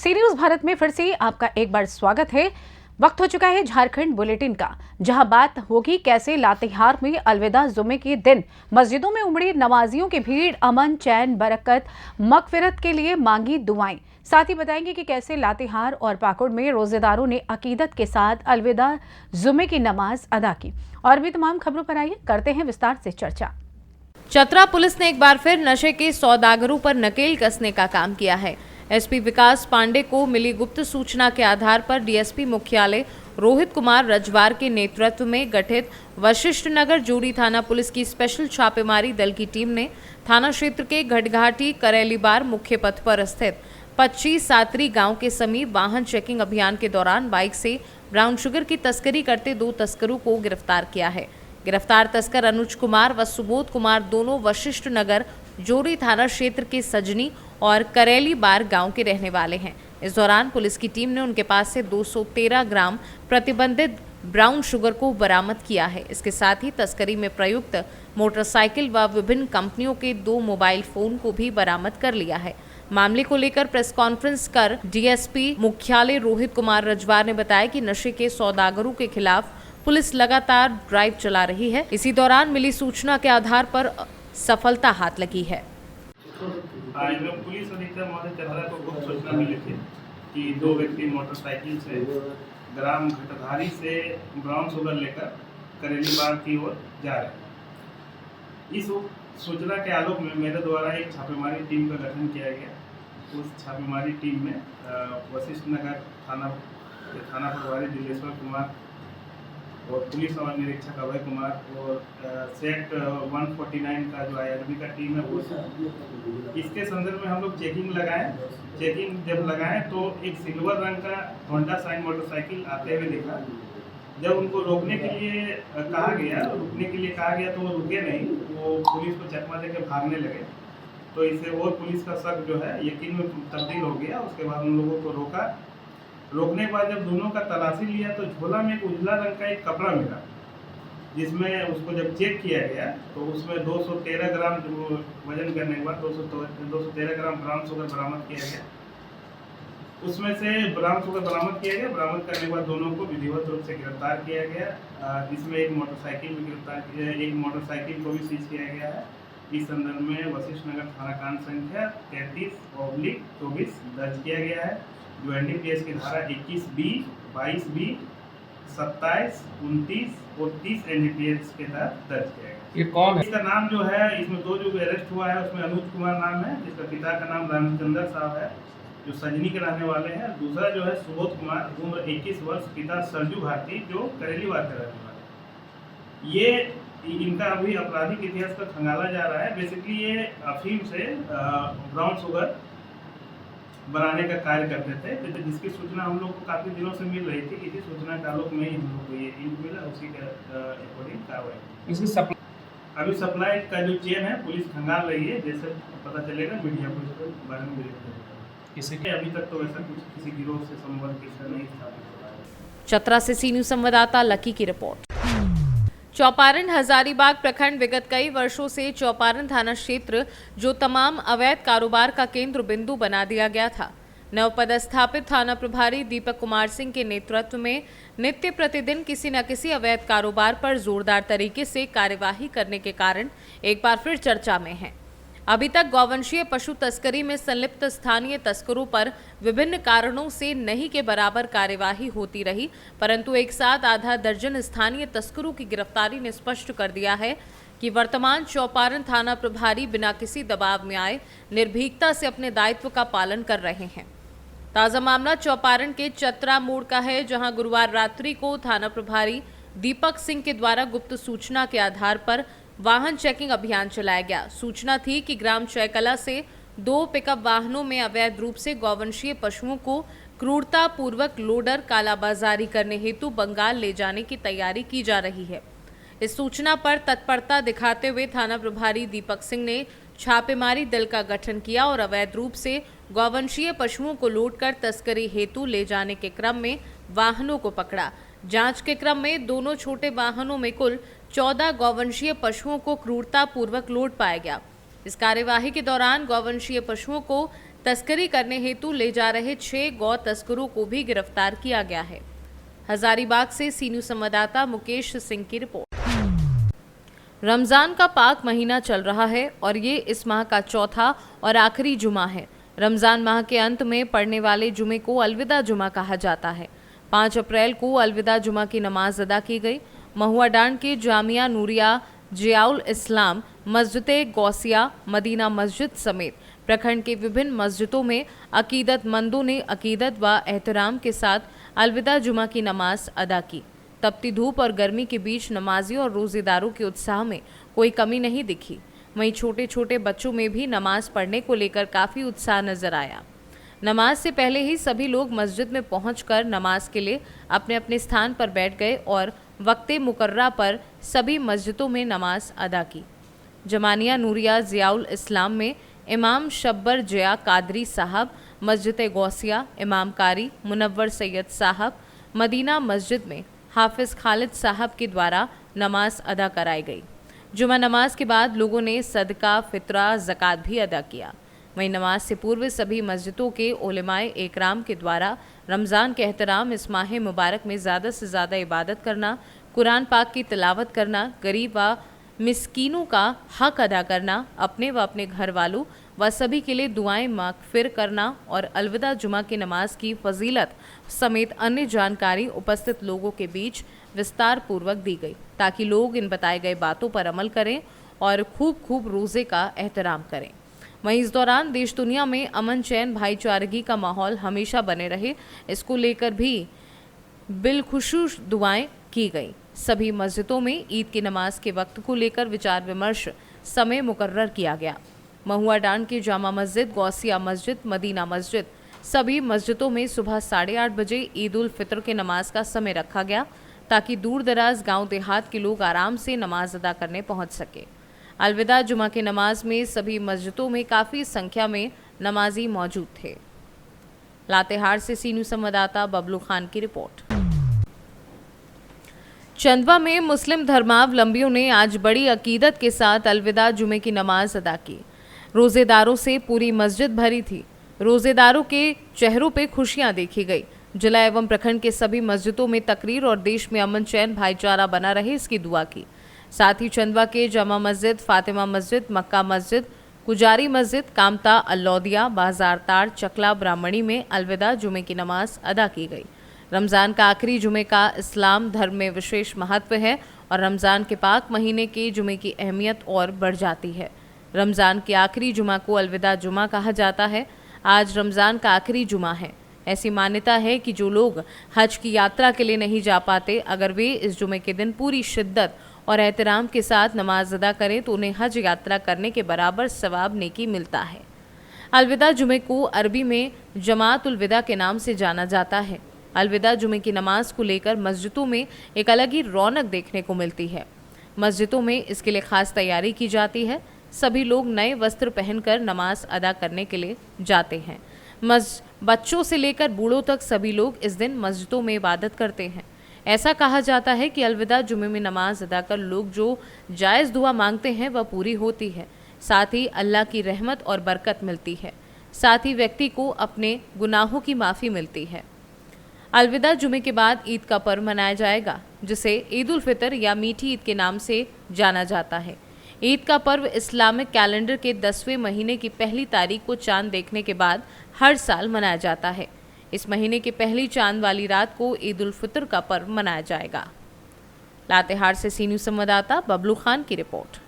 सी news Bharat में फिर से आपका एक बार स्वागत है। वक्त हो चुका है झारखंड बुलेटिन का, जहां बात होगी कैसे लातेहार में अलविदा जुमे के दिन मस्जिदों में उमड़ी नमाजियों की भीड़, अमन चैन बरकत मगफिरत के लिए मांगी दुआएं। साथ ही बताएंगे कि कैसे लातेहार और पाकुड़ में रोजेदारों ने अकीदत के साथ अलविदा जुमे की नमाज अदा की। और भी तमाम खबरों पर आइए करते हैं विस्तार से चर्चा। चतरा पुलिस ने एक बार फिर नशे के सौदागरों पर नकेल कसने का काम किया है। एसपी विकास पांडे को मिली गुप्त सूचना के आधार पर डीएसपी मुख्यालय रोहित कुमार रजवार के नेतृत्व में गठित वशिष्ठ नगर जोड़ी थाना पुलिस की स्पेशल छापेमारी दल की टीम ने थाना क्षेत्र के घटघाटी करेलीबार मुख्य पथ पर स्थित 25 सातरी गांव के समीप वाहन चेकिंग अभियान के दौरान बाइक से ब्राउन शुगर की तस्करी करते 2 तस्करों को गिरफ्तार किया है। गिरफ्तार तस्कर अनुज कुमार व सुबोध कुमार दोनों वशिष्ठ नगर जोड़ी थाना क्षेत्र के सजनी और करेली बार गांव के रहने वाले हैं। इस दौरान पुलिस की टीम ने उनके पास से 213 ग्राम प्रतिबंधित ब्राउन शुगर को बरामद किया है। इसके साथ ही तस्करी में प्रयुक्त मोटरसाइकिल व विभिन्न कंपनियों के 2 मोबाइल फोन को भी बरामद कर लिया है। मामले को लेकर प्रेस कॉन्फ्रेंस कर डीएसपी मुख्यालय रोहित कुमार रजवार ने बताया कि नशे के सौदागरों के खिलाफ पुलिस लगातार ड्राइव चला रही है। इसी दौरान मिली सूचना के आधार पर सफलता हाथ लगी है। पुलिस अधीक्षक महोदय चतरा को गुप्त सूचना मिली थी कि 2 व्यक्ति मोटरसाइकिल से ग्राम घटधारी से ब्राउन शुगर लेकर करेली बार की ओर जा रहे हैं। इस सूचना के आलोक में मेरे द्वारा एक छापेमारी टीम का गठन किया गया। उस छापेमारी टीम में वशिष्ठ नगर थाना प्रभारी दिलेश्वर कुमार और पुलिस और निरीक्षक अभय कुमार और सेक्ट 149 का जो आईआरबी का टीम है वो सब। इसके संदर्भ में हम लोग चेकिंग जब लगाएं तो एक सिल्वर रंग का होंडा साइन मोटरसाइकिल आते हुए दिखा। जब उनको रोकने के लिए कहा गया तो वो रुके नहीं, वो पुलिस को चकमा देकर भागने लगे। तो इससे और पुलिस का शक जो है यकीन में तब्दील हो गया। उसके बाद उन लोगों को रोकने के बाद जब दोनों का तलाशी लिया तो झोला में एक उजला रंग का एक कपड़ा मिला, जिसमें उसको जब चेक किया गया तो उसमें 213 ग्राम वजन करने के बाद 213 ग्राम ब्राउन शुगर बरामद किया गया। उसमें से ब्राउन शुगर बरामद करने के बाद दोनों को विधिवत रूप से गिरफ्तार किया गया। इसमें एक मोटरसाइकिल को भी सीज किया गया है। इस संदर्भ में वशिष्ठ नगर थाना कांड संख्या 33/24 दर्ज किया गया है, जो एनडीपीएस की धारा 21B, 22B, 27, 29 और 30 एनडीपीएस के तहत दर्ज किया गया। ये कौन है? इसका नाम जो है, इसमें 2 जो अरेस्ट हुआ है उसमें अनुज कुमार नाम है, जिसका पिता का नाम रामचंद्र साहब है, जो सजनी के रहने वाले हैं। दूसरा जो है सुबोध कुमार, उम्र 21 वर्ष, पिता सरजू भारती, जो करेली बार के रहने वाले। ये इनका अभी आपराधिक इतिहास का खंगाला जा रहा है। बेसिकली ये अफीम से ब्राउन शुगर बनाने का कार्य करते थे, जिसकी सूचना हम लोग को काफ़ी दिनों से मिल रही थी। इसी सूचना के आलोक में ही हम लोग को ये इंक मिला, उसी के अकॉर्डिंग कार्रवाई। इसकी अभी सप्लाई का जो चेन है पुलिस खंगाल रही है, जैसे पता चलेगा मीडिया को इसके बारे में ब्रीफ। अभी तक तो ऐसा कुछ किसी गिरोह से संबंध किसी नहीं स्थापित हो रहा है। चतरा से सी न्यूज संवाददाता लकी की रिपोर्ट। चौपारण हजारीबाग प्रखंड विगत कई वर्षों से चौपारण थाना क्षेत्र जो तमाम अवैध कारोबार का केंद्र बिंदु बना दिया गया था। नवपदस्थापित थाना प्रभारी दीपक कुमार सिंह के नेतृत्व में नित्य प्रतिदिन किसी न किसी अवैध कारोबार पर जोरदार तरीके से कार्यवाही करने के कारण एक बार फिर चर्चा में है। अभी तक गौवंशीय पशु तस्करी में संलिप्त स्थानीय तस्करों पर विभिन्न कारणों से नहीं के बराबर कार्यवाही होती रही, परंतु एक साथ आधा दर्जन स्थानीय तस्करों की गिरफ्तारी ने स्पष्ट कर दिया है कि वर्तमान चौपारण थाना प्रभारी बिना किसी दबाव में आए निर्भीकता से अपने दायित्व का पालन कर रहे हैं। ताजा मामला चौपारण के चतरा मोड़ का है, जहां गुरुवार रात्रि को थाना प्रभारी दीपक सिंह के द्वारा गुप्त सूचना के आधार पर वाहन चेकिंग अभियान चलाया गया। सूचना थी कि ग्राम चैकला से 2 पिकअप वाहनों में अवैध रूप से गौवंशीय पशुओं को क्रूरतापूर्वक लोडर कालाबाजारी करने हेतु बंगाल ले जाने की तैयारी की जा रही है। इस सूचना पर तत्परता दिखाते हुए थाना प्रभारी दीपक सिंह ने छापेमारी दल का गठन किया और अवैध रूप से गौवंशीय पशुओं को लोड कर तस्करी हेतु ले जाने के क्रम में वाहनों को पकड़ा। जांच के क्रम में दोनों छोटे वाहनों में कुल 14 गौवंशीय पशुओं को क्रूरतापूर्वक लोड पाया गया। इस कार्यवाही के दौरान गौवंशीय पशुओं को तस्करी करने हेतु ले जा रहे 6 गौ तस्करों को भी गिरफ्तार किया गया है। हजारीबाग से सी न्यूज़ संवाददाता मुकेश सिंह की रिपोर्ट। रमजान का पाक महीना चल रहा है और ये इस माह का चौथा और आखिरी जुमा है। रमजान माह के अंत में पड़ने वाले जुमे को अलविदा जुमा कहा जाता है। 5 अप्रैल को अलविदा जुमा की नमाज अदा की गई। महुआ डांड के जामिया नूरिया जियाउल इस्लाम, मस्जिद गौसिया, मदीना मस्जिद समेत प्रखंड के विभिन्न मस्जिदों में अकीदतमंदों ने अकीदत व एहतराम के साथ अलविदा जुमा की नमाज अदा की। तपती धूप और गर्मी के बीच नमाजियों और रोजेदारों के उत्साह में कोई कमी नहीं दिखी। वहीं छोटे छोटे बच्चों में भी नमाज पढ़ने को लेकर काफ़ी उत्साह नजर आया। नमाज से पहले ही सभी लोग मस्जिद में पहुंचकर नमाज के लिए अपने अपने स्थान पर बैठ गए और वक्ते मुकर्रा पर सभी मस्जिदों में नमाज अदा की। जमानिया नूरिया जियाउल इस्लाम में इमाम शब्बर जया कादरी साहब, मस्जिद गौसिया इमाम कारी मुनव्वर सैयद साहब, मदीना मस्जिद में हाफिज खालिद साहब के द्वारा नमाज अदा कराई गई। जुमा नमाज के बाद लोगों ने सदका, फितरा, ज़कात भी अदा किया। वहीं नमाज से पूर्व सभी मस्जिदों के उलेमाए इकराम के द्वारा रमज़ान के एहतराम इस माह मुबारक में ज़्यादा से ज़्यादा इबादत करना, कुरान पाक की तिलावत करना, गरीब व मिस्कीनों का हक अदा करना, अपने व अपने घर वालों व सभी के लिए दुआएं मागफिर करना और अलविदा जुमा की नमाज की फजीलत समेत अन्य जानकारी उपस्थित लोगों के बीच विस्तार पूर्वक दी गई, ताकि लोग इन बताए गए बातों पर अमल करें और खूब रोज़े का एहतराम करें। वहीं इस दौरान देश दुनिया में अमन, चैन, भाईचारगी का माहौल हमेशा बने रहे, इसको लेकर भी बिलखुशूस दुआएं की गई। सभी मस्जिदों में ईद की नमाज के वक्त को लेकर विचार विमर्श समय मुकर्रर किया गया। महुआ डांड की जामा मस्जिद, गौसिया मस्जिद, मदीना मस्जिद सभी मस्जिदों में सुबह 8:30 बजे ईद उल फितर के नमाज का समय रखा गया, ताकि दूर दराज गाँव देहात के लोग आराम से नमाज अदा करने पहुँच सके। अलविदा जुमा की नमाज में सभी मस्जिदों में काफ़ी संख्या में नमाजी मौजूद थे। लातेहार से सी न्यूज़ संवाददाता बबलू खान की रिपोर्ट। चंदवा में मुस्लिम धर्मावलंबियों ने आज बड़ी अकीदत के साथ अलविदा जुमे की नमाज अदा की। रोजेदारों से पूरी मस्जिद भरी थी। रोजेदारों के चेहरों पे खुशियां देखी गई। जिला एवं प्रखंड के सभी मस्जिदों में तकरीर और देश में अमन, चैन, भाईचारा बना रहे, इसकी दुआ की। साथ ही चंदवा के जामा मस्जिद, फातिमा मस्जिद, मक्का मस्जिद, कुजारी मस्जिद, कामता, अल्लौदिया, बाजार ताड़, चकला, ब्राह्मणी में अलविदा जुमे की नमाज अदा की गई। रमज़ान का आखिरी जुमे का इस्लाम धर्म में विशेष महत्व है और रमज़ान के पाक महीने के जुमे की अहमियत और बढ़ जाती है। रमज़ान के आखिरी जुमा को अलविदा जुमा कहा जाता है। आज रमज़ान का आखिरी जुमा है। ऐसी मान्यता है कि जो लोग हज की यात्रा के लिए नहीं जा पाते, अगर वे इस जुमे के दिन पूरी शिद्दत और एहतराम के साथ नमाज अदा करें तो उन्हें हज यात्रा करने के बराबर सवाब नेकी मिलता है। अलविदा जुमे को अरबी में जमात उल विदा के नाम से जाना जाता है। अलविदा जुमे की नमाज को लेकर मस्जिदों में एक अलग ही रौनक देखने को मिलती है। मस्जिदों में इसके लिए खास तैयारी की जाती है। सभी लोग नए वस्त्र पहनकर नमाज अदा करने के लिए जाते हैं। बच्चों से लेकर बूढ़ों तक सभी लोग इस दिन मस्जिदों में इबादत करते हैं। ऐसा कहा जाता है कि अलविदा जुमे में नमाज अदा कर लोग जो जायज़ दुआ मांगते हैं वह पूरी होती है। साथ ही अल्लाह की रहमत और बरकत मिलती है। साथ ही व्यक्ति को अपने गुनाहों की माफ़ी मिलती है। अलविदा जुमे के बाद ईद का पर्व मनाया जाएगा, जिसे ईद उल फितर या मीठी ईद के नाम से जाना जाता है। ईद का पर्व इस्लामिक कैलेंडर के 10वें महीने की पहली तारीख को चांद देखने के बाद हर साल मनाया जाता है। इस महीने की पहली चांद वाली रात को ईद उल फितर का पर्व मनाया जाएगा। लातेहार से सी न्यूज़ संवाददाता बबलू खान की रिपोर्ट।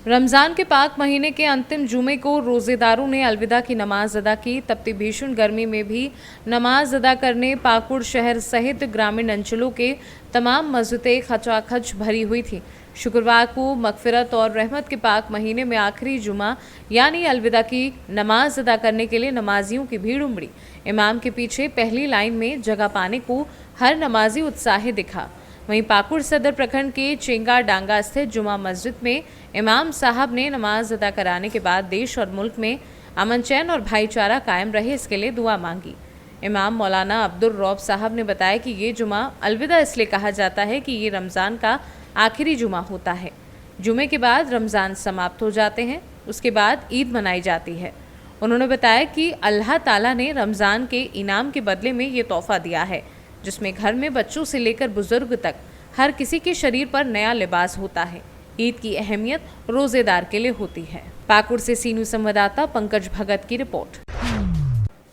रमज़ान के पाक महीने के अंतिम जुमे को रोज़ेदारों ने अलविदा की नमाज अदा की। तपती भीषण गर्मी में भी नमाज अदा करने पाकुड़ शहर सहित ग्रामीण अंचलों के तमाम मस्जिदें खचाखच भरी हुई थी। शुक्रवार को मगफिरत और रहमत के पाक महीने में आखिरी जुमा यानी अलविदा की नमाज अदा करने के लिए नमाजियों की भीड़ उमड़ी। इमाम के पीछे पहली लाइन में जगह पाने को हर नमाजी उत्साहित दिखा। वहीं पाकुड़ सदर प्रखंड के चेंगा डांगा स्थित जुमा मस्जिद में इमाम साहब ने नमाज अदा कराने के बाद देश और मुल्क में अमन, चैन और भाईचारा कायम रहे, इसके लिए दुआ मांगी। इमाम मौलाना अब्दुल रौब साहब ने बताया कि ये जुमा अलविदा इसलिए कहा जाता है कि ये रमज़ान का आखिरी जुमा होता है। जुमे के बाद रमज़ान समाप्त हो जाते हैं, उसके बाद ईद मनाई जाती है उन्होंने बताया कि अल्लाह ताला ने रमज़ान के इनाम के बदले में ये तोहफा दिया है, जिसमें घर में बच्चों से लेकर बुजुर्ग तक हर किसी के शरीर पर नया लिबास होता है। ईद की अहमियत रोजेदार के लिए होती है। पाकुड़ से सी न्यूज़ संवाददाता पंकज भगत की रिपोर्ट।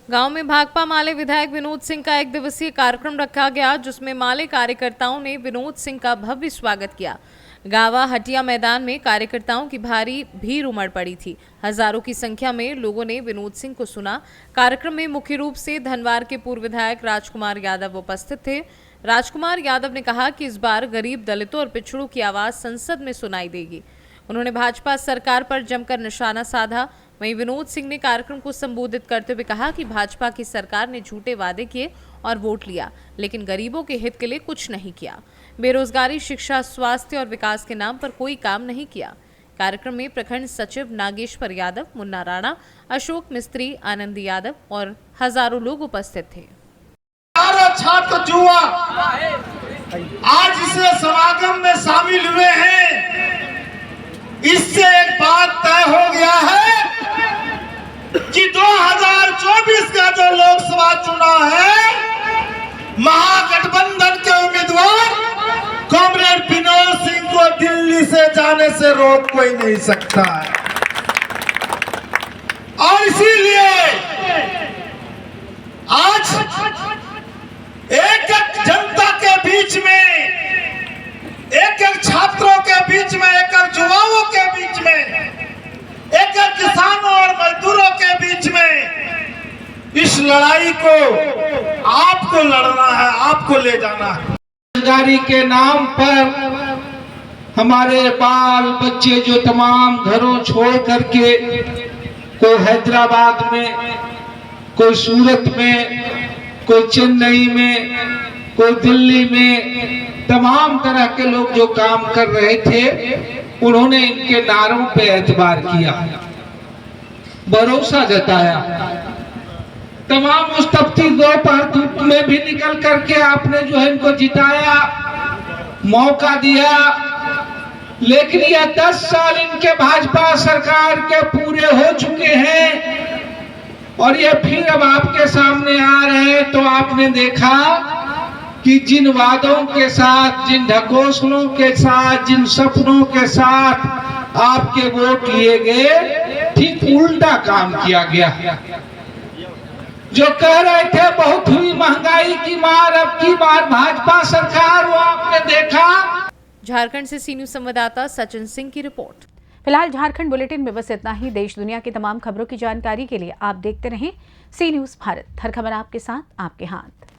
गांव में भाकपा माले विधायक विनोद सिंह का एक दिवसीय कार्यक्रम रखा गया, जिसमें माले कार्यकर्ताओं ने विनोद सिंह का भव्य स्वागत किया। गावा हटिया मैदान में कार्यकर्ताओं की भारी भीड़ उमड़ पड़ी थी। हजारों की संख्या में लोगों ने विनोद सिंह को सुना। कार्यक्रम में मुख्य रूप से धनवार के पूर्व विधायक राजकुमार यादव उपस्थित थे। राजकुमार यादव ने कहा कि इस बार गरीब, दलितों और पिछड़ों की आवाज संसद में सुनाई देगी। उन्होंने भाजपा सरकार पर जमकर निशाना साधा। वहीं विनोद सिंह ने कार्यक्रम को संबोधित करते हुए कहा कि भाजपा की सरकार ने झूठे वादे किए और वोट लिया, लेकिन गरीबों के हित के लिए कुछ नहीं किया। बेरोजगारी, शिक्षा, स्वास्थ्य और विकास के नाम पर कोई काम नहीं किया। कार्यक्रम में प्रखंड सचिव नागेश्वर यादव, मुन्ना राणा, अशोक मिस्त्री, आनंद यादव और हजारों लोग उपस्थित थे। छात्र जुआ आज इस समागम में शामिल हुए हैं, इससे एक बात तय हो गया है कि 2024 का जो लोकसभा चुनाव है, महागठबंधन के उम्मीदवार कॉमरेड विनोद सिंह को दिल्ली से जाने से रोक कोई नहीं सकता है। और इसीलिए आज एक एक जनता के बीच में, एक एक छात्रों के बीच में, एक एक युवाओं के बीच में, एक एक किसानों और मजदूरों के बीच में इस लड़ाई को आपको लड़ना है, आपको ले जाना है। बेरोजगारी के नाम पर हमारे बाल बच्चे जो तमाम घरों छोड़ करके कोई हैदराबाद में, कोई सूरत में, कोई चेन्नई में, कोई दिल्ली में, तमाम तरह के लोग जो काम कर रहे थे, उन्होंने इनके नारों पे एतबार किया, भरोसा जताया। तमाम उस तपती दोपहर धूप में भी निकल करके आपने जो है इनको जिताया, मौका दिया। लेकिन यह 10 साल इनके भाजपा सरकार के पूरे हो चुके हैं और ये फिर अब आपके सामने आ रहे हैं। तो आपने देखा कि जिन वादों के साथ, जिन ढकोसलों के साथ, जिन सपनों के साथ आपके वोट लिए गए, ठीक उल्टा काम किया गया। जो कह रहे थे बहुत हुई महंगाई की मार, अब की बार भाजपा सरकार, वो आपने देखा। झारखंड से सी न्यूज़ संवाददाता सचिन सिंह की रिपोर्ट। फिलहाल झारखंड बुलेटिन में बस इतना ही। देश दुनिया की तमाम खबरों की जानकारी के लिए आप देखते रहें सी न्यूज़ भारत। हर खबर आपके साथ, आपके हाथ।